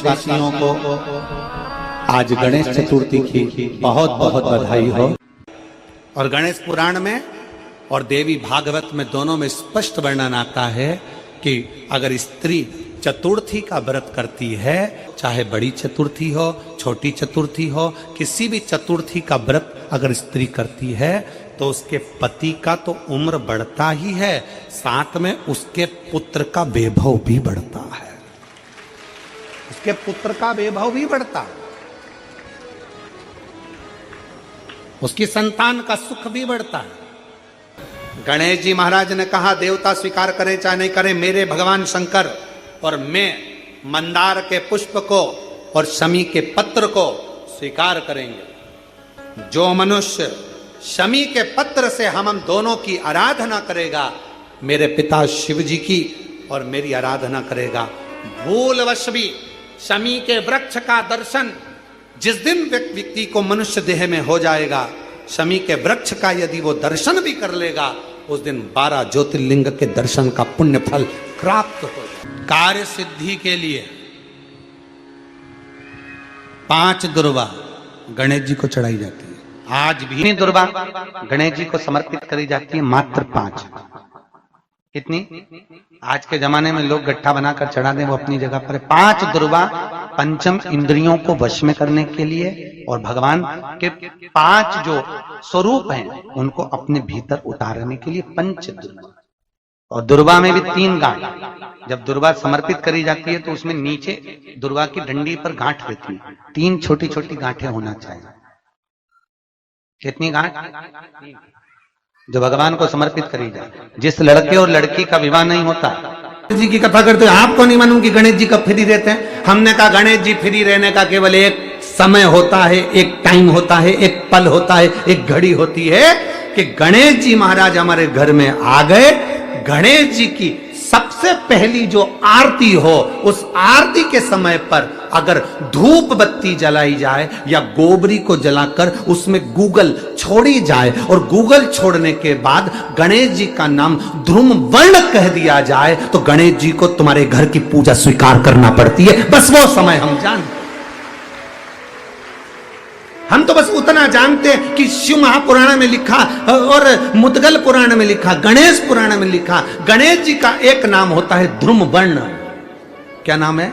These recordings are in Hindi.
वासियों को आज गणेश चतुर्थी की बहुत बहुत बधाई हो। और गणेश पुराण में और देवी भागवत में दोनों में स्पष्ट वर्णन आता है कि अगर स्त्री चतुर्थी का व्रत करती है, चाहे बड़ी चतुर्थी हो छोटी चतुर्थी हो, किसी भी चतुर्थी का व्रत अगर स्त्री करती है तो उसके पति का तो उम्र बढ़ता ही है, साथ में उसके पुत्र का वैभव भी बढ़ता है। उसके पुत्र का वैभव भी बढ़ता है, उसकी संतान का सुख भी बढ़ता है। गणेश जी महाराज ने कहा देवता स्वीकार करें चाहे नहीं करें, मेरे भगवान शंकर और मैं मंदार के पुष्प को और शमी के पत्र को स्वीकार करेंगे। जो मनुष्य शमी के पत्र से हम दोनों की आराधना करेगा, मेरे पिता शिव जी की और मेरी आराधना करेगा, भूलवश भी शमी के वृक्ष का दर्शन जिस दिन व्यक्ति को मनुष्य देह में हो जाएगा, शमी के वृक्ष का यदि वो दर्शन भी कर लेगा, उस दिन 12 ज्योतिर्लिंग के दर्शन का पुण्य फल प्राप्त हो जाए। कार्य सिद्धि के लिए 5 दुर्वा गणेश जी को चढ़ाई जाती है। आज भी दुर्वा गणेश जी को समर्पित करी जाती है, मात्र 5। कितनी? आज के जमाने में लोग गट्ठा बनाकर चढ़ा दें, वो अपनी जगह पर 5 दुर्वा पंचम इंद्रियों को वश में करने के लिए और भगवान के 5 जो स्वरूप हैं उनको अपने भीतर उतारने के लिए 5 दुर्वा। और दुर्वा में भी 3 गांठ। जब दुर्वा समर्पित करी जाती है तो उसमें नीचे दुर्वा की डंडी पर गांठ रहती है, 3 छोटी छोटी गांठें होना चाहिए। कितनी गांठ? जो भगवान को समर्पित करी जाए। जिस लड़के और लड़की का विवाह नहीं होता, जी की कथा करते हो, आपको नहीं मालूम कि गणेश जी कब फ्री रहते हैं। हमने कहा गणेश जी फ्री रहने का केवल एक समय होता है, एक टाइम होता है, एक पल होता है, एक घड़ी होती है कि गणेश जी महाराज हमारे घर में आ गए। गणेश जी की सबसे पहली जो आरती हो, उस आरती के समय पर अगर धूप बत्ती जलाई जाए या गोबरी को जलाकर उसमें गूगल छोड़ी जाए और गूगल छोड़ने के बाद गणेश जी का नाम ध्रुम वर्ण कह दिया जाए तो गणेश जी को तुम्हारे घर की पूजा स्वीकार करना पड़ती है। बस वो समय हम जानते, हम तो बस उतना जानते हैं कि शिव महापुराण में लिखा और मुद्गल पुराण में लिखा, गणेश पुराण में लिखा, गणेश जी का एक नाम होता है ध्रुम वर्ण। क्या नाम है?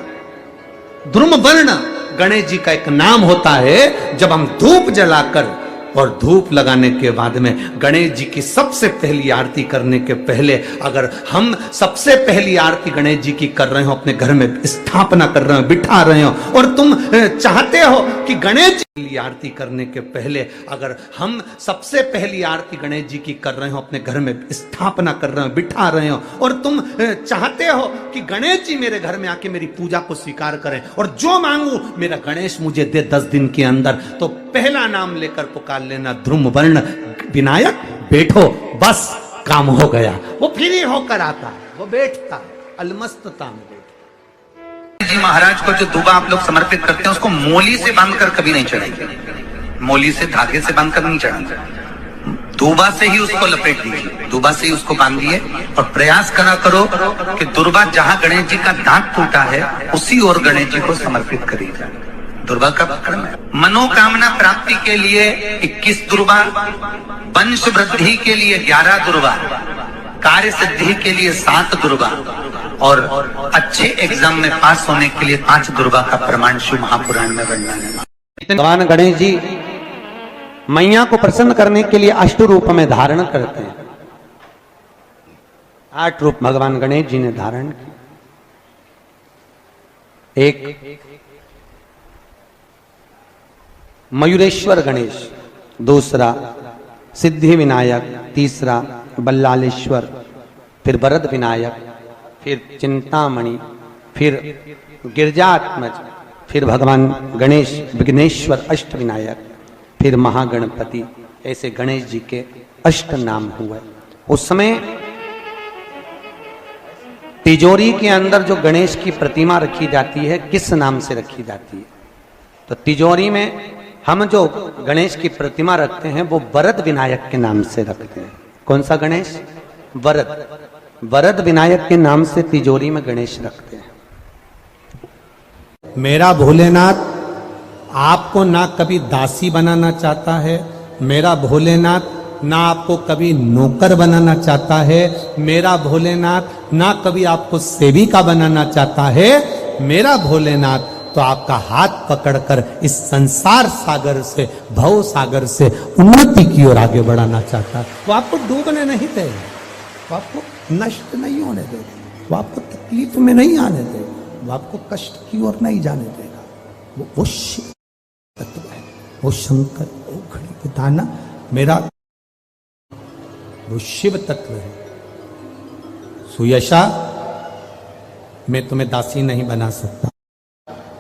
ध्रुम वर्ण गणेश जी का एक नाम होता है। जब हम धूप जलाकर और धूप लगाने के बाद में गणेश जी की सबसे पहली आरती करने के पहले अगर हम सबसे पहली आरती गणेश जी की कर रहे हो, अपने घर में स्थापना कर रहे हो, बिठा रहे हो, और तुम चाहते हो कि गणेश जी की आरती करने के पहले अगर हम सबसे पहली आरती गणेश जी की कर रहे हो, अपने घर में स्थापना कर रहे हो, बिठा रहे हो, और तुम चाहते हो कि गणेश जी मेरे घर में आके मेरी पूजा को स्वीकार करें और जो मांगू मेरा गणेश मुझे दे 10 दिन के अंदर, तो पहला नाम लेकर पुकार लेना ध्रुम वर्ण विनायक, बैठो, बस काम हो गया। वो फ्री होकर आता है, वो बैठता है, अलमस्तता में बैठता। जी महाराज को जो दुबा आप लोग समर्पित करते हैं उसको मोली से बांधकर कभी नहीं चढ़ाइए, मोली से धागे से बांधकर नहीं चढ़ाइए, दुबा से ही उसको लपेट दीजिए, दुबा से ही उसको बांधिए और प्रयास करा करो कि दुर्वा जहां गणेश जी का दांत टूटा है उसी ओर गणेश जी को समर्पित करिए। दुर्वा का क्रम है। मनोकामना प्राप्ति के लिए 21 दुर्वा, वंश वृद्धि के लिए 11 दुर्वा, कार्य सिद्धि के लिए 7 दुर्वा और अच्छे एग्जाम में पास होने के लिए 5 दुर्वा का प्रमाण शिव महापुराण में वर्णन है। भगवान गणेश जी मैया को प्रसन्न करने के लिए 8 रूप में धारण करते हैं। 8 रूप भगवान गणेश जी ने धारण किए। एक मयूरेश्वर गणेश, दूसरा सिद्धि विनायक, तीसरा बल्लालेश्वर, फिर वरद विनायक, फिर चिंतामणि, फिर गिरजात्मज, फिर भगवान गणेश विघ्नेश्वर अष्ट विनायक, फिर महागणपति। ऐसे गणेश जी के 8 नाम हुए। उस समय तिजोरी के अंदर जो गणेश की प्रतिमा रखी जाती है, किस नाम से रखी जाती है? तो तिजोरी में हम जो गणेश की प्रतिमा रखते हैं वो वरद विनायक के नाम से रखते हैं। कौन सा गणेश? वरद। वरद विनायक के नाम से तिजोरी में गणेश रखते हैं। मेरा भोलेनाथ आपको ना कभी दासी बनाना चाहता है, मेरा भोलेनाथ ना आपको कभी नौकर बनाना चाहता है, मेरा भोलेनाथ ना कभी आपको सेविका बनाना चाहता है। मेरा भोलेनाथ तो आपका हाथ पकड़कर इस संसार सागर से, भव सागर से उन्नति की ओर आगे बढ़ाना चाहता है। वो आपको डूबने नहीं देगा, वो आपको नष्ट नहीं होने देगा, वो आपको तकलीफ में नहीं आने देगा, वो आपको कष्ट की ओर नहीं जाने देगा। वो शिव तत्व है, वो शंकर, वो घड़ी के दाना मेरा वो शिव तत्व है। सुयशा, मैं तुम्हें दासी नहीं बना सकता,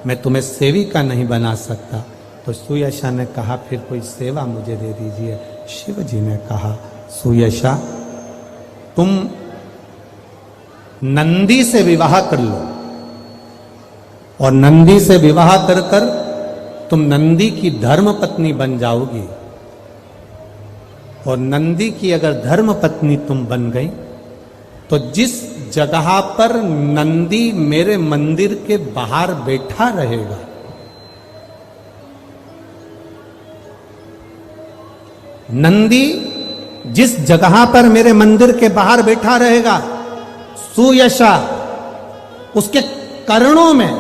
मैं तुम्हें सेविका नहीं बना सकता। तो सुयशा ने कहा फिर कोई सेवा मुझे दे दीजिए। शिव जी ने कहा सुयशा, तुम नंदी से विवाह कर लो और नंदी से विवाह कर कर तुम नंदी की धर्म पत्नी बन जाओगी। और नंदी की अगर धर्म पत्नी तुम बन गई तो जिस जगह पर नंदी मेरे मंदिर के बाहर बैठा रहेगा, नंदी जिस जगह पर मेरे मंदिर के बाहर बैठा रहेगा, सुयशा उसके कर्णों में,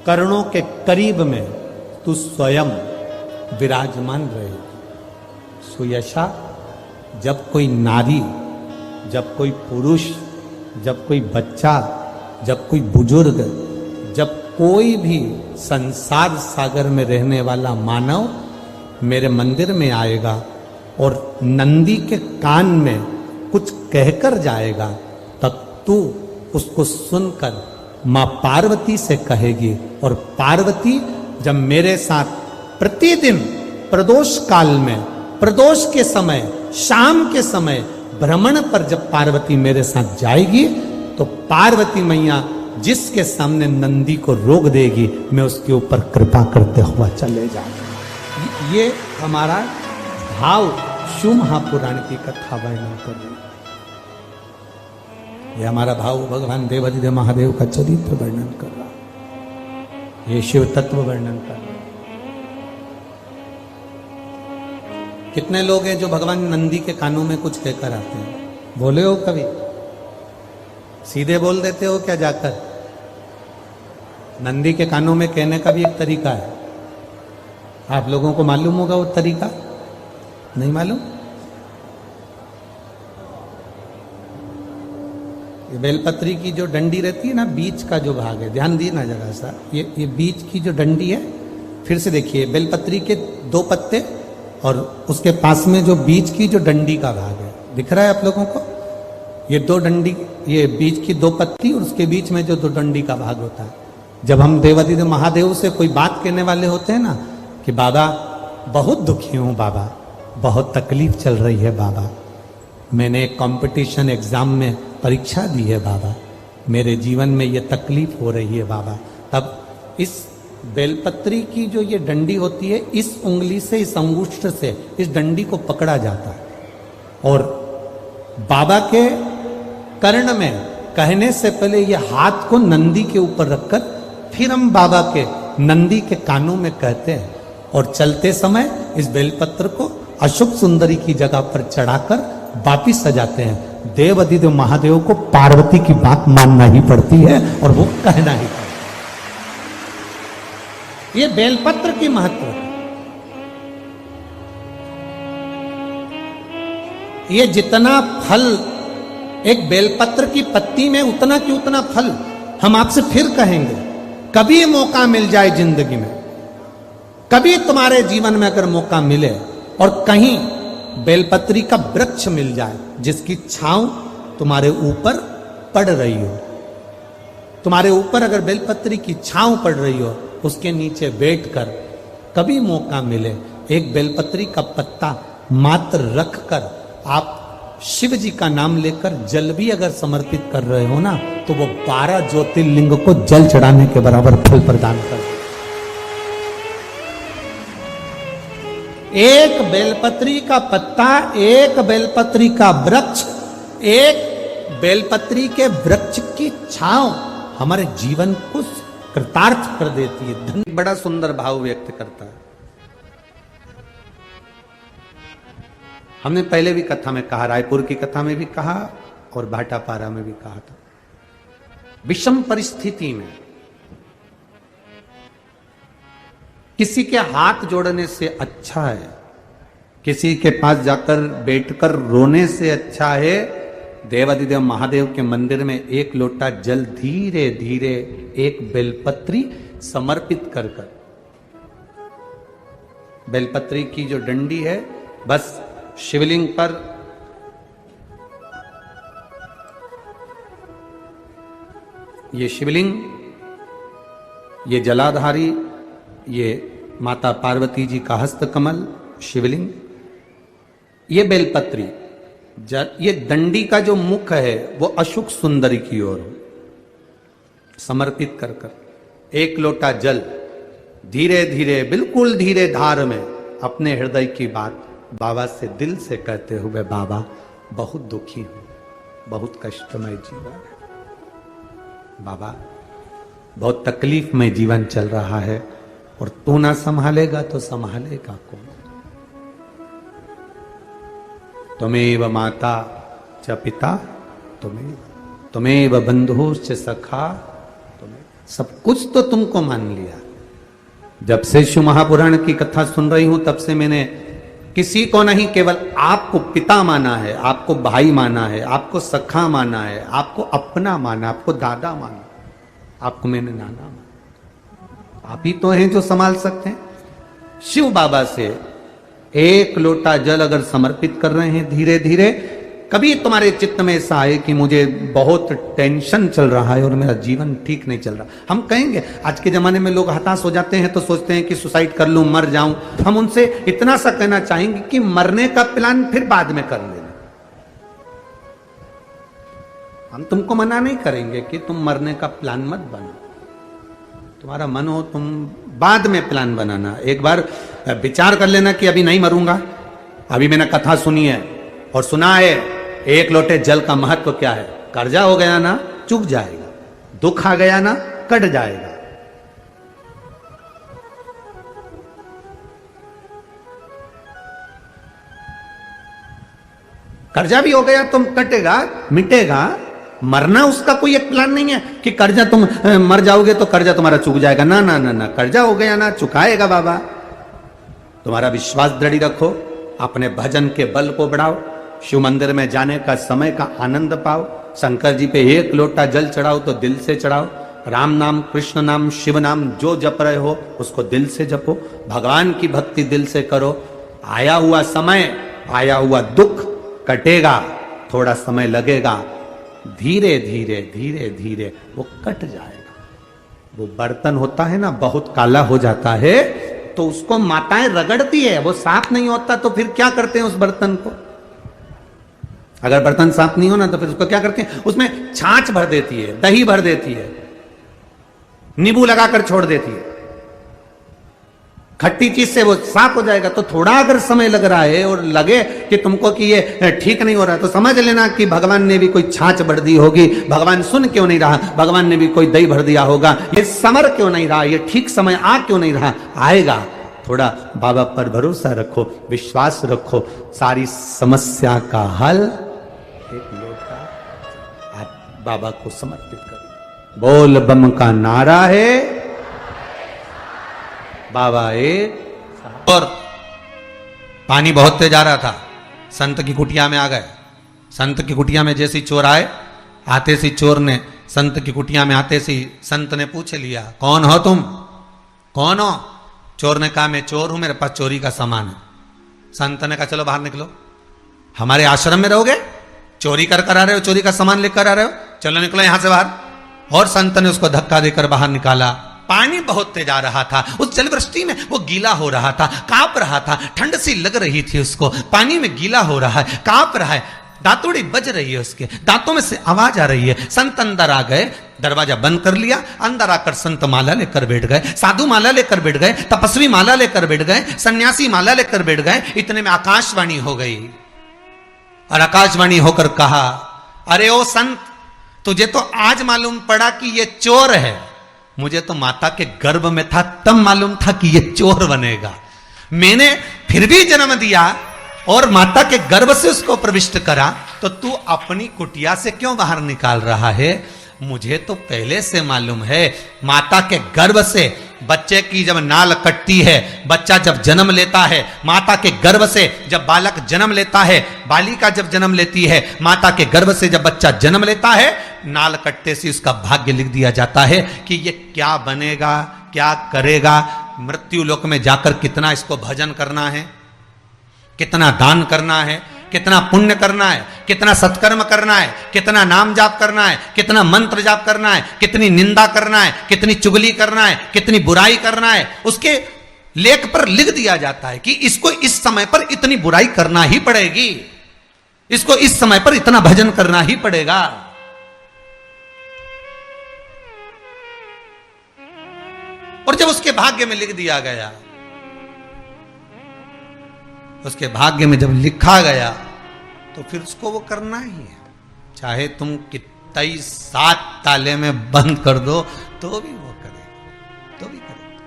कर्णों के करीब में तू स्वयं विराजमान रहेगी। सुयशा, जब कोई नारी, जब कोई पुरुष, जब कोई बच्चा, जब कोई बुजुर्ग, जब कोई भी संसार सागर में रहने वाला मानव मेरे मंदिर में आएगा और नंदी के कान में कुछ कहकर जाएगा, तब तू उसको सुनकर मां पार्वती से कहेगी। और पार्वती जब मेरे साथ प्रतिदिन प्रदोष काल में, प्रदोष के समय, शाम के समय भ्रमण पर जब पार्वती मेरे साथ जाएगी तो पार्वती मैया जिसके सामने नंदी को रोक देगी, मैं उसके ऊपर कृपा करते हुआ चले जाऊंगा। ये हमारा भाव शिव महापुराण की कथा वर्णन कर रही है। ये हमारा भाव भगवान देवाधिदेव महादेव का चरित्र वर्णन कर रहा है, ये शिव तत्व वर्णन कर रहा है। कितने लोग हैं जो भगवान नंदी के कानों में कुछ कहकर आते हैं? बोले हो कभी? सीधे बोल देते हो क्या जाकर? नंदी के कानों में कहने का भी एक तरीका है। आप लोगों को मालूम होगा वो तरीका? नहीं मालूम? ये बेलपत्री की जो डंडी रहती है ना, बीच का जो भाग है, ध्यान दिए ना जरा सा, ये बीच की जो डंडी है, फिर से देखिए, बेलपत्री के 2 पत्ते और उसके पास में जो बीच की जो डंडी का भाग है, दिख रहा है आप लोगों को? ये 2 डंडी, ये बीच की 2 पत्ती और उसके बीच में जो 2 डंडी का भाग होता है। जब हम देवाधिदेव महादेव से कोई बात कहने वाले होते हैं ना कि बाबा बहुत दुखी हूं, बाबा बहुत तकलीफ चल रही है, बाबा मैंने एक कंपटीशन एग्जाम में परीक्षा दी है, बाबा मेरे जीवन में ये तकलीफ हो रही है, बाबा, तब इस बेलपत्री की जो ये डंडी होती है, इस उंगली से, इस अंगुष्ठ से इस डंडी को पकड़ा जाता है और बाबा के कर्ण में कहने से पहले ये हाथ को नंदी के ऊपर रखकर फिर हम बाबा के नंदी के कानों में कहते हैं और चलते समय इस बेलपत्र को अशोक सुंदरी की जगह पर चढ़ाकर वापिस सजाते हैं। देवाधिदेव महादेव को पार्वती की बात मानना ही पड़ती है और वो कहना ही पड़ता है। ये बेलपत्र की महत्व है। ये जितना फल एक बेलपत्र की पत्ती में, उतना की उतना फल हम आपसे फिर कहेंगे। कभी मौका मिल जाए जिंदगी में, कभी तुम्हारे जीवन में अगर मौका मिले और कहीं बेलपत्री का वृक्ष मिल जाए जिसकी छांव तुम्हारे ऊपर पड़ रही हो, तुम्हारे ऊपर अगर बेलपत्री की छांव पड़ रही हो, उसके नीचे बैठकर कभी मौका मिले, एक बेलपत्री का पत्ता मात्र रखकर आप शिव जी का नाम लेकर जल भी अगर समर्पित कर रहे हो ना, तो वो 12 ज्योतिर्लिंग को जल चढ़ाने के बराबर फल प्रदान कर। एक बेलपत्री का पत्ता, एक बेलपत्री का वृक्ष, एक बेलपत्री के वृक्ष की छांव हमारे जीवन को कृतार्थ कर देती है, धन्य। बड़ा सुंदर भाव व्यक्त करता है। हमने पहले भी कथा में कहा, रायपुर की कथा में भी कहा और भाटापारा में भी कहा था, विषम परिस्थिति में किसी के हाथ जोड़ने से अच्छा है, किसी के पास जाकर बैठकर रोने से अच्छा है, देवादिदेव महादेव के मंदिर में एक लोटा जल धीरे धीरे एक बेलपत्री समर्पित कर कर, बेलपत्री की जो डंडी है बस शिवलिंग पर ये शिवलिंग, ये जलाधारी, ये माता पार्वती जी का हस्तकमल शिवलिंग, ये बेलपत्री, ये दंडी का जो मुख है वो अशुक सुंदरी की ओर समर्पित कर कर एक लोटा जल धीरे धीरे बिल्कुल धीरे धार में अपने हृदय की बात बाबा से दिल से कहते हुए, बाबा बहुत दुखी हूं, बहुत कष्टमय जीवन है, बाबा बहुत तकलीफ में जीवन चल रहा है और तू ना संभालेगा तो संभालेगा कौन? त्वमेव माता च पिता त्वमेव बंधुश्च सखा, सब कुछ तो तुमको मान लिया। जब से शिव महापुराण की कथा सुन रही हूं तब से मैंने किसी को नहीं, केवल आपको पिता माना है, आपको भाई माना है, आपको सखा माना है, आपको अपना माना, आपको दादा माना, आपको मैंने नाना माना। आप ही तो हैं जो संभाल सकते हैं। शिव बाबा से एक लोटा जल अगर समर्पित कर रहे हैं धीरे धीरे, कभी तुम्हारे चित्त में ऐसा आए कि मुझे बहुत टेंशन चल रहा है और मेरा जीवन ठीक नहीं चल रहा, हम कहेंगे, आज के जमाने में लोग हताश हो जाते हैं तो सोचते हैं कि सुसाइड कर लूं, मर जाऊं। हम उनसे इतना सा कहना चाहेंगे कि मरने का प्लान फिर बाद में कर लेना। हम तुमको मना नहीं करेंगे कि तुम मरने का प्लान मत बनाओ, तुम्हारा मन हो तुम बाद में प्लान बनाना। एक बार विचार कर लेना कि अभी नहीं मरूंगा, अभी मैंने कथा सुनी है और सुना है एक लोटे जल का महत्व क्या है। कर्जा हो गया ना चुक जाएगा, दुख आ गया ना कट जाएगा। कर्जा भी हो गया तुम कटेगा मिटेगा, मरना उसका कोई एक प्लान नहीं है कि कर्जा तुम मर जाओगे तो कर्जा तुम्हारा चुक जाएगा। ना ना ना ना, कर्जा हो गया ना चुकाएगा बाबा। तुम्हारा विश्वास दृढ़ रखो, अपने भजन के बल को बढ़ाओ, शिव मंदिर में जाने का समय का आनंद पाओ, शंकर जी पे एक लोटा जल चढ़ाओ तो दिल से चढ़ाओ, राम नाम कृष्ण नाम शिव नाम जो जप रहे हो उसको दिल से जपो, भगवान की भक्ति दिल से करो। आया हुआ समय, आया हुआ दुख कटेगा, थोड़ा समय लगेगा, धीरे धीरे धीरे धीरे वो कट जाएगा। वो बर्तन होता है ना बहुत काला हो जाता है तो उसको माताएं रगड़ती है, वो साफ नहीं होता तो फिर क्या करते हैं उस बर्तन को? अगर बर्तन साफ नहीं हो ना तो फिर उसको क्या करते हैं, उसमें छाछ भर देती है, दही भर देती है, नींबू लगाकर छोड़ देती है, खट्टी चीज से वो साफ हो जाएगा। तो थोड़ा अगर समय लग रहा है और लगे कि तुमको कि ये ठीक नहीं हो रहा तो समझ लेना कि भगवान ने भी कोई छाछ भर दी होगी, भगवान सुन क्यों नहीं रहा, भगवान ने भी कोई दही भर दिया होगा, ये समर क्यों नहीं रहा, ये ठीक समय आ क्यों नहीं रहा। आएगा, थोड़ा बाबा पर भरोसा रखो, विश्वास रखो, सारी समस्या का हल एक लोटा आप बाबा को समर्पित करो। बोल बम का नारा है, बाबा एक। और पानी बहुत तेज आ रहा था, संत की कुटिया में आ गए। संत की कुटिया में जैसे चोर आए, आते सी चोर ने संत की कुटिया में आते सी संत ने पूछ लिया, कौन हो तुम, कौन हो? चोर ने कहा मैं चोर हूं, मेरे पास चोरी का सामान है। संत ने कहा चलो बाहर निकलो, हमारे आश्रम में रहोगे, चोरी कर कर आ रहे हो, चोरी का सामान लेकर आ रहे हो, चलो निकलो यहां से बाहर। और संत ने उसको धक्का देकर बाहर निकाला। पानी बहुत तेज आ रहा था, उस जलवृष्टि में वो गीला हो रहा था, कांप रहा था, ठंड सी लग रही थी उसको, पानी में गीला हो रहा है, कांप रहा है, दांतोड़ी बज रही है, उसके दांतों में से आवाज आ रही है। संत अंदर आ गए, दरवाजा बंद कर लिया, अंदर आकर संत माला लेकर बैठ गए, साधु माला लेकर बैठ गए, तपस्वी माला लेकर बैठ गए, सन्यासी माला लेकर बैठ गए। इतने में आकाशवाणी हो गई और आकाशवाणी होकर कहा, अरे ओ संत, तुझे तो आज मालूम पड़ा कि ये चोर है, मुझे तो माता के गर्भ में था तब मालूम था कि ये चोर बनेगा। मैंने फिर भी जन्म दिया और माता के गर्भ से उसको प्रविष्ट करा, तो तू अपनी कुटिया से क्यों बाहर निकाल रहा है? मुझे तो पहले से मालूम है, माता के गर्भ से बच्चे की जब नाल कटती है, बच्चा जब जन्म लेता है, माता के गर्भ से जब बालक जन्म लेता है, बालिका जब जन्म लेती है, माता के गर्भ से जब बच्चा जन्म लेता है, नाल कटते से उसका भाग्य लिख दिया जाता है कि ये क्या बनेगा, क्या करेगा, मृत्यु लोक में जाकर कितना इसको भजन करना है, कितना दान करना है, कितना पुण्य करना है, कितना सत्कर्म करना है, कितना नाम जाप करना है, कितना मंत्र जाप करना है, कितनी निंदा करना है, कितनी चुगली करना है, कितनी बुराई करना है, उसके लेख पर लिख दिया जाता है कि इसको इस समय पर इतनी बुराई करना ही पड़ेगी, इसको इस समय पर इतना भजन करना ही पड़ेगा। और जब उसके भाग्य में लिख दिया गया, उसके भाग्य में जब लिखा गया, तो फिर उसको वो करना ही है, चाहे तुम कितना 7 ताले में बंद कर दो तो भी वो करेगा, तो भी करेगा।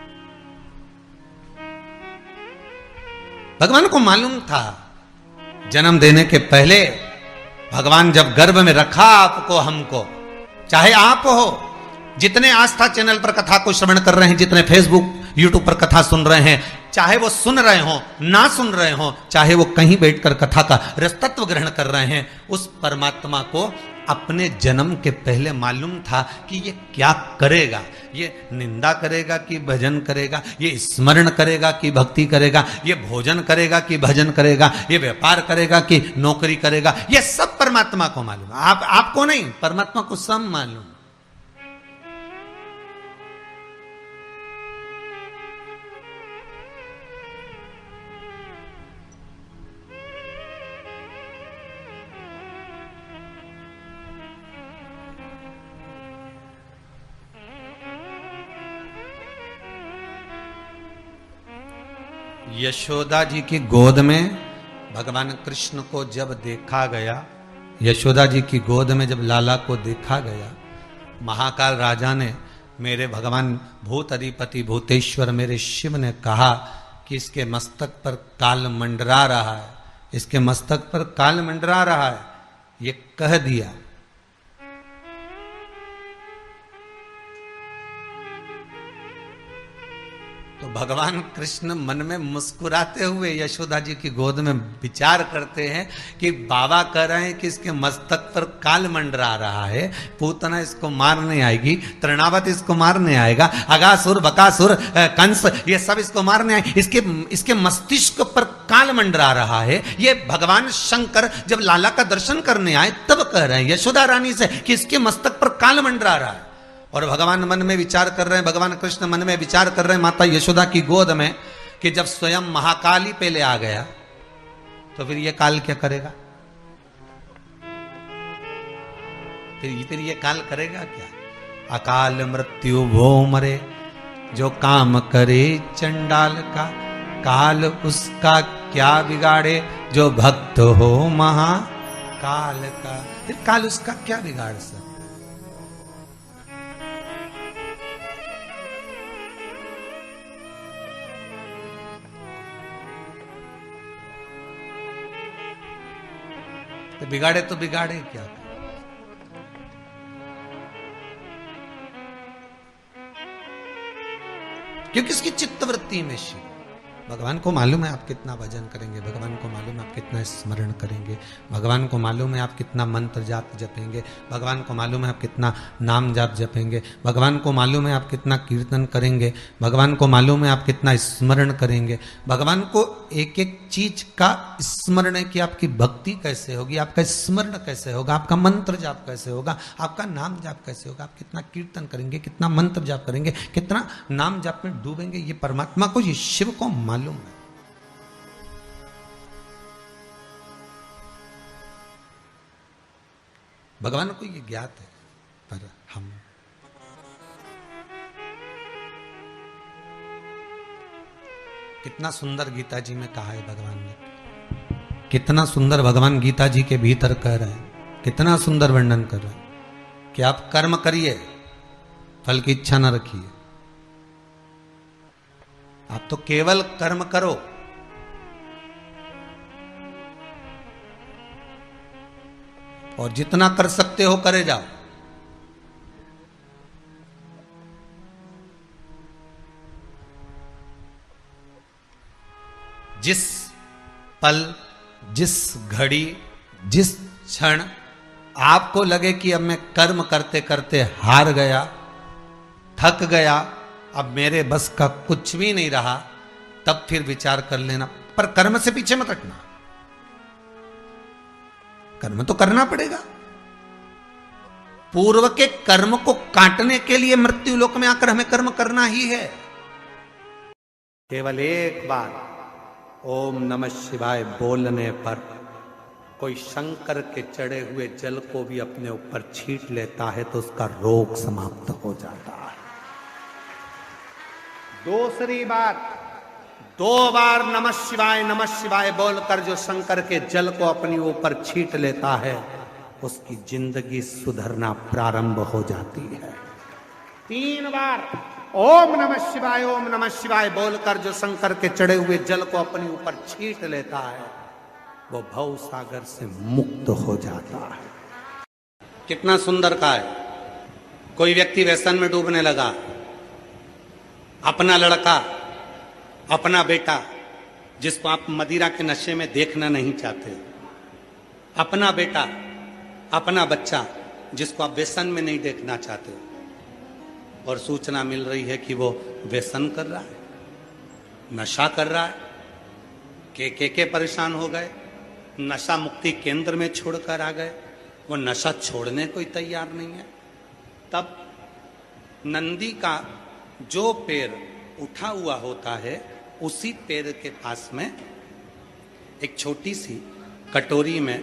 भगवान को मालूम था, जन्म देने के पहले भगवान जब गर्भ में रखा आपको, हमको, चाहे आप हो, जितने आस्था चैनल पर कथा को श्रवण कर रहे हैं, जितने फेसबुक यूट्यूब पर कथा सुन रहे हैं, चाहे वो सुन रहे हो ना सुन रहे हो, चाहे वो कहीं बैठकर कथा का रसतत्व ग्रहण कर रहे हैं, उस परमात्मा को अपने जन्म के पहले मालूम था कि ये क्या करेगा, ये निंदा करेगा कि भजन करेगा, ये स्मरण करेगा कि भक्ति करेगा, ये भोजन करेगा कि भजन करेगा, ये व्यापार करेगा कि नौकरी करेगा, ये सब परमात्मा को मालूम। आपको नहीं, परमात्मा को सब मालूम। यशोदा जी की गोद में भगवान कृष्ण को जब देखा गया, यशोदा जी की गोद में जब लाला को देखा गया, महाकाल राजा ने, मेरे भगवान भूत अधिपति भूतेश्वर मेरे शिव ने कहा कि इसके मस्तक पर काल मंडरा रहा है, इसके मस्तक पर काल मंडरा रहा है, ये कह दिया। तो भगवान कृष्ण मन में मुस्कुराते हुए यशोदा जी की गोद में विचार करते हैं कि बाबा कह रहे हैं कि इसके मस्तक पर काल मंडरा रहा है, पूतना इसको मारने आएगी, तृणावत इसको मारने आएगा, अगासुर बकासुर कंस ये सब इसको मारने आए, इसके मस्तिष्क पर काल मंडरा रहा है। ये भगवान शंकर जब लाला का दर्शन करने आए तब कह रहे हैं यशोदा रानी से कि इसके मस्तक पर काल मंडरा रहा है। और भगवान मन में विचार कर रहे हैं, भगवान कृष्ण मन में विचार कर रहे हैं माता यशोदा की गोद में कि जब स्वयं महाकाल ही पहले आ गया तो फिर ये काल क्या करेगा, फिर ये काल करेगा क्या? अकाल मृत्यु भो मरे जो काम करे चंडाल का, काल उसका क्या बिगाड़े जो भक्त हो महाकाल का। फिर काल उसका क्या बिगाड़ सकता? तो बिगाड़े तो बिगाड़े क्या? क्योंकि इसकी चित्तवृत्ति में शिव, भगवान को मालूम है आप कितना भजन करेंगे, भगवान को मालूम है आप कितना स्मरण करेंगे, भगवान को मालूम है आप कितना मंत्र जाप जपेंगे, भगवान को मालूम है आप कितना नाम जाप जपेंगे, भगवान को मालूम है आप कितना कीर्तन करेंगे, भगवान को मालूम है आप कितना स्मरण करेंगे, भगवान को एक एक चीज का स्मरण है कि आपकी भक्ति कैसे होगी, आपका स्मरण कैसे होगा, आपका मंत्र जाप कैसे होगा, आपका नाम जाप कैसे होगा, आप कितना कीर्तन करेंगे, कितना मंत्र जाप करेंगे, कितना नाम जाप में डूबेंगे, ये परमात्मा को, ये शिव को मालूम है। भगवान को ये ज्ञात है, पर हम कितना सुंदर गीता जी में कहा है भगवान ने, कितना सुंदर भगवान गीता जी के भीतर कह रहे हैं, कितना सुंदर वर्णन कर रहे हैं कि आप कर्म करिए, फल की इच्छा न रखिए। आप तो केवल कर्म करो। और जितना कर सकते हो करे जाओ। जिस पल, जिस घड़ी, जिस क्षण आपको लगे कि अब मैं कर्म करते करते हार गया, थक गया, अब मेरे बस का कुछ भी नहीं रहा, तब फिर विचार कर लेना। पर कर्म से पीछे मत हटना। कर्म तो करना पड़ेगा। पूर्व के कर्म को काटने के लिए मृत्यु लोक में आकर हमें कर्म करना ही है। केवल एक बार ओम नमः शिवाय बोलने पर कोई शंकर के चढ़े हुए जल को भी अपने ऊपर छींट लेता है तो उसका रोग समाप्त हो जाता है। दूसरी बार, 2 बार नमः शिवाय बोलकर जो शंकर के जल को अपने ऊपर छींट लेता है उसकी जिंदगी सुधरना प्रारंभ हो जाती है। 3 बार ओम नमः शिवाय बोलकर जो शंकर के चढ़े हुए जल को अपने ऊपर छींट लेता है वो भव सागर से मुक्त हो जाता है। कितना सुंदर का है। कोई व्यक्ति व्यसन में डूबने लगा, अपना लड़का, अपना बेटा जिसको आप मदिरा के नशे में देखना नहीं चाहते, अपना बेटा, अपना बच्चा जिसको आप व्यसन में नहीं देखना चाहते, और सूचना मिल रही है कि वो व्यसन कर रहा है, नशा कर रहा है। के परेशान हो गए, नशा मुक्ति केंद्र में छोड़कर आ गए, वो नशा छोड़ने को ही तैयार नहीं है। तब नंदी का जो पैर उठा हुआ होता है उसी पैर के पास में एक छोटी सी कटोरी में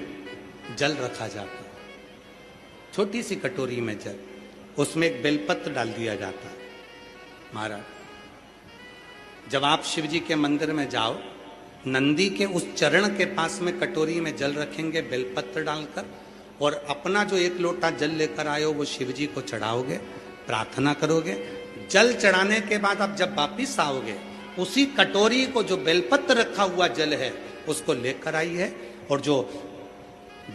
जल रखा जाता है। छोटी सी कटोरी में जल, उसमें एक बेलपत्र डाल दिया जाता है। महाराज, जब आप शिव जी के मंदिर में जाओ, नंदी के उस चरण के पास में कटोरी में जल रखेंगे बेलपत्र डालकर, और अपना जो 1 लोटा जल लेकर आए हो वो शिव जी को चढ़ाओगे, प्रार्थना करोगे। जल चढ़ाने के बाद आप जब वापिस आओगे उसी कटोरी को, जो बेलपत्र रखा हुआ जल है, उसको लेकर आइए। और जो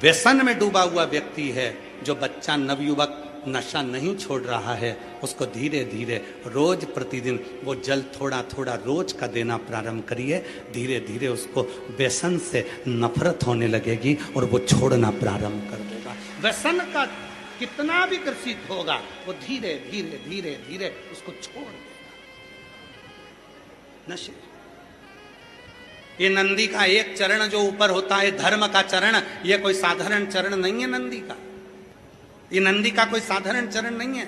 व्यसन में डूबा हुआ व्यक्ति है, जो बच्चा नवयुवक नशा नहीं छोड़ रहा है, उसको धीरे धीरे रोज प्रतिदिन वो जल थोड़ा थोड़ा रोज का देना प्रारंभ करिए। धीरे धीरे उसको व्यसन से नफरत होने लगेगी और वो छोड़ना प्रारंभ कर देगा। व्यसन का कितना भी ग्रसित होगा वो धीरे धीरे धीरे धीरे उसको छोड़ देगा। नशे, ये नंदी का एक चरण जो ऊपर होता है, धर्म का चरण, ये कोई साधारण चरण नहीं है। नंदी का, ये नंदी का कोई साधारण चरण नहीं है।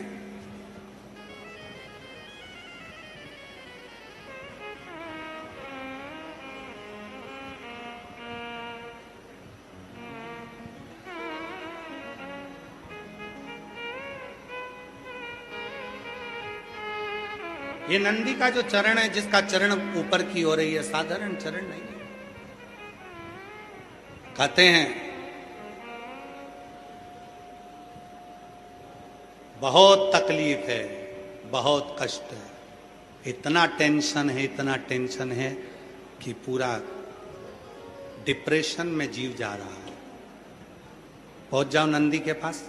ये नंदी का जो चरण है, जिसका चरण ऊपर की हो रही है, साधारण चरण नहीं है। कहते हैं बहुत तकलीफ है, बहुत कष्ट है, इतना टेंशन है, इतना टेंशन है कि पूरा डिप्रेशन में जीव जा रहा है। पहुंच जाओ नंदी के पास,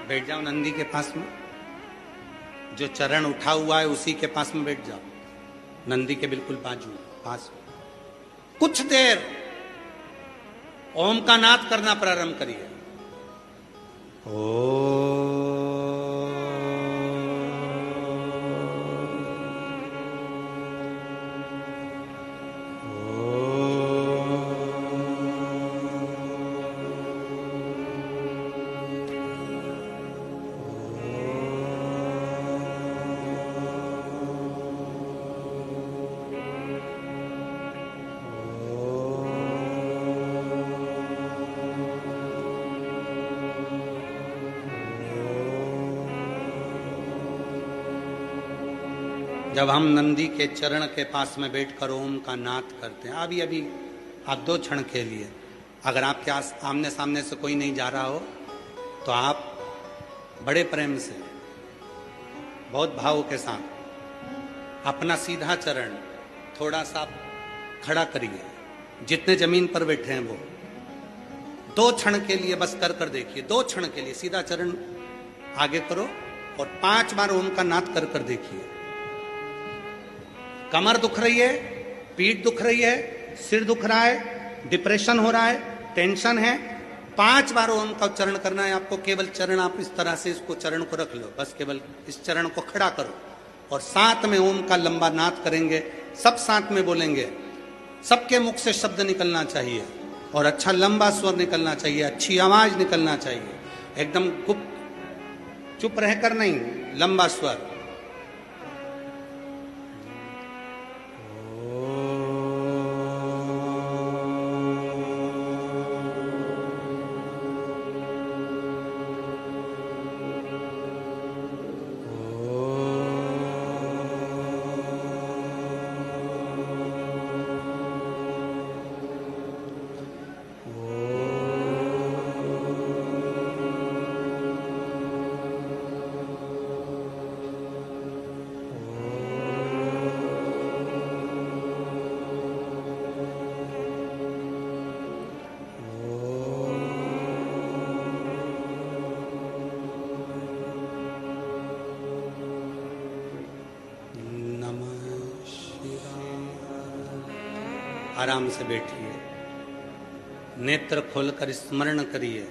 बैठ जाओ नंदी के पास में, जो चरण उठा हुआ है उसी के पास में बैठ जाओ, नंदी के बिल्कुल बाजू पास। कुछ देर ओम का नाद करना प्रारंभ करिए। जब हम नंदी के चरण के पास में बैठकर ओम का नाद करते हैं, अभी अभी आप 2 क्षण के लिए, अगर आपके आमने सामने से कोई नहीं जा रहा हो तो आप बड़े प्रेम से, बहुत भाव के साथ अपना सीधा चरण थोड़ा सा खड़ा करिए, जितने जमीन पर बैठे हैं वो 2 क्षण के लिए बस कर देखिए। 2 क्षण के लिए सीधा चरण आगे करो और 5 बार ओम का नाद कर देखिए। कमर दुख रही है, पीठ दुख रही है, सिर दुख रहा है, डिप्रेशन हो रहा है, टेंशन है, 5 बार ओम का उच्चारण करना है आपको। केवल चरण आप इस तरह से इसको चरण को रख लो, बस केवल इस चरण को खड़ा करो और साथ में ओम का लंबा नाद करेंगे। सब साथ में बोलेंगे, सबके मुख से शब्द निकलना चाहिए और अच्छा लंबा स्वर निकलना चाहिए, अच्छी आवाज निकलना चाहिए, एकदम गुप्त चुप रहकर नहीं, लंबा स्वर। आराम से बैठिए, नेत्र खोलकर स्मरण करिए।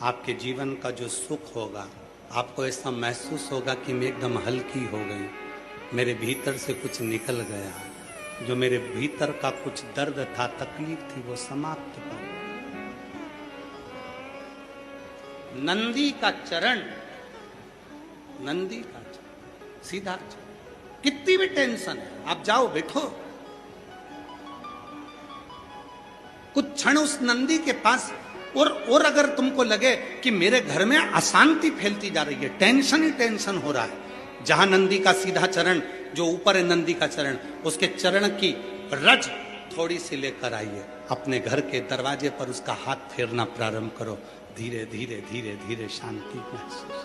आपके जीवन का जो सुख होगा, आपको ऐसा महसूस होगा कि मैं एकदम हल्की हो गई, मेरे भीतर से कुछ निकल गया, जो मेरे भीतर का कुछ दर्द था, तकलीफ थी, वो समाप्त हो गई। नंदी का चरण, नंदी का चरण, सीधा चरण। कितनी भी टेंशन है, आप जाओ बैठो, कुछ क्षण उस नंदी के पास। और अगर तुमको लगे कि मेरे घर में अशांति फैलती जा रही है, टेंशन ही टेंशन हो रहा है, जहां नंदी का सीधा चरण, जो ऊपर है नंदी का चरण, उसके चरण की रज थोड़ी सी लेकर आइए, अपने घर के दरवाजे पर उसका हाथ फेरना प्रारंभ करो। धीरे धीरे धीरे धीरे शांति महसूस।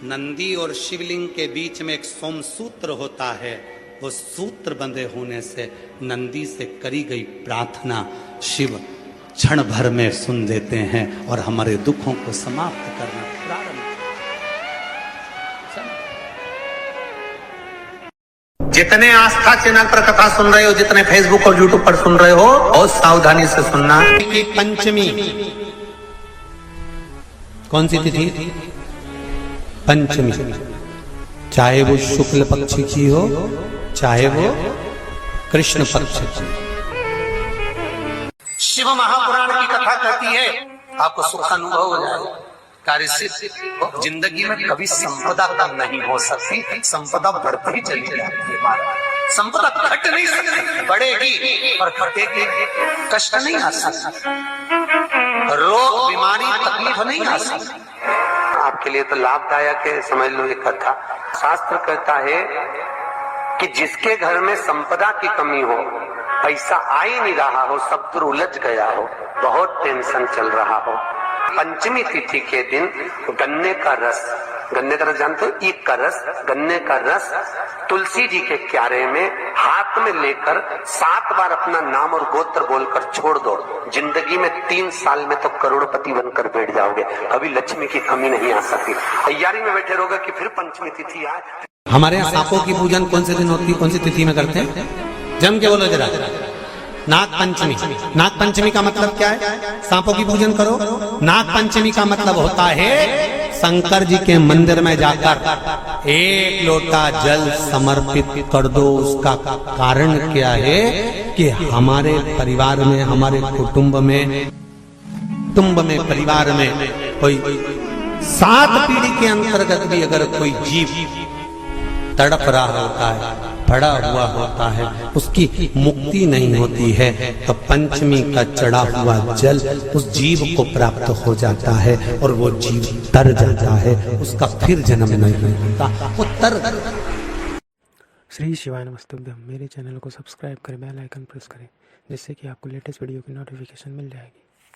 नंदी और शिवलिंग के बीच में एक सोमसूत्र होता है, वो सूत्र बंधे होने से नंदी से करी गई प्रार्थना शिव क्षण भर में सुन देते हैं और हमारे दुखों को समाप्त करना प्रारंभ। जितने आस्था चैनल पर कथा सुन रहे हो, जितने फेसबुक और यूट्यूब पर सुन रहे हो, बहुत सावधानी से सुनना। पंचमी कौन सी तिथि? पंचमी, चाहे वो शुक्ल पक्ष की हो, चाहे वो कृष्ण पक्ष की। शिव महापुराण की कथा कहती है, आपको सुख अनुभव हो जाए। कार्य सिद्ध। जिंदगी में कभी संपदा कम नहीं हो सकती, संपदा बढ़ती ही चली जाती है। संपदा घट नहीं सकती, बढ़ेगी और घटेगी। कष्ट नहीं आ सकता, रोग बीमारी तकलीफ नहीं आ सकती। आपके लिए तो लाभदायक है, समझ लो ये कथा। शास्त्र कहता है कि जिसके घर में संपदा की कमी हो, पैसा आ ही नहीं रहा हो, सब दूर उलझ गया हो, बहुत टेंशन चल रहा हो, पंचमी तिथि के दिन गन्ने का रस, गन्ने का रस जानते हो, ईख का रस, गन्ने का रस तुलसी जी के क्यारे में हाथ में लेकर 7 बार अपना नाम और गोत्र बोलकर छोड़ दो। जिंदगी में 3 साल में तो करोड़पति बनकर बैठ जाओगे, कभी लक्ष्मी की कमी नहीं आ सकती। तैयारी में बैठे रहोगे कि फिर पंचमी तिथि आए। हमारे यहाँ सांपों की पूजन कौन से दिन होती है, कौन सी तिथि में करते हैं? जम के बोलो जरा। नाग पंचमी। नाग पंचमी का मतलब क्या है? सांपों की पूजन करो। नाग पंचमी का मतलब होता है शंकर जी के मंदिर में जाकर 1 लोटा जल समर्पित कर दो। उसका कारण क्या है कि हमारे परिवार में, हमारे कुटुंब में, परिवार में कोई 7 पीढ़ी के अंतर्गत भी अगर कोई जीव तड़प रहा होता है, पड़ा हुआ होता है, उसकी मुक्ति नहीं होती है, तो पंचमी का चढ़ा हुआ जल उस जीव को प्राप्त हो जाता है और वो जीव तर जाता है, उसका फिर जन्म नहीं होता, वो तर। श्री शिवाय नमस्तुभ्यम। मेरे चैनल को सब्सक्राइब करें, बेल आइकन प्रेस करें, जिससे कि आपको लेटेस्ट वीडियो की नोटिफिकेशन मिल जाएगी।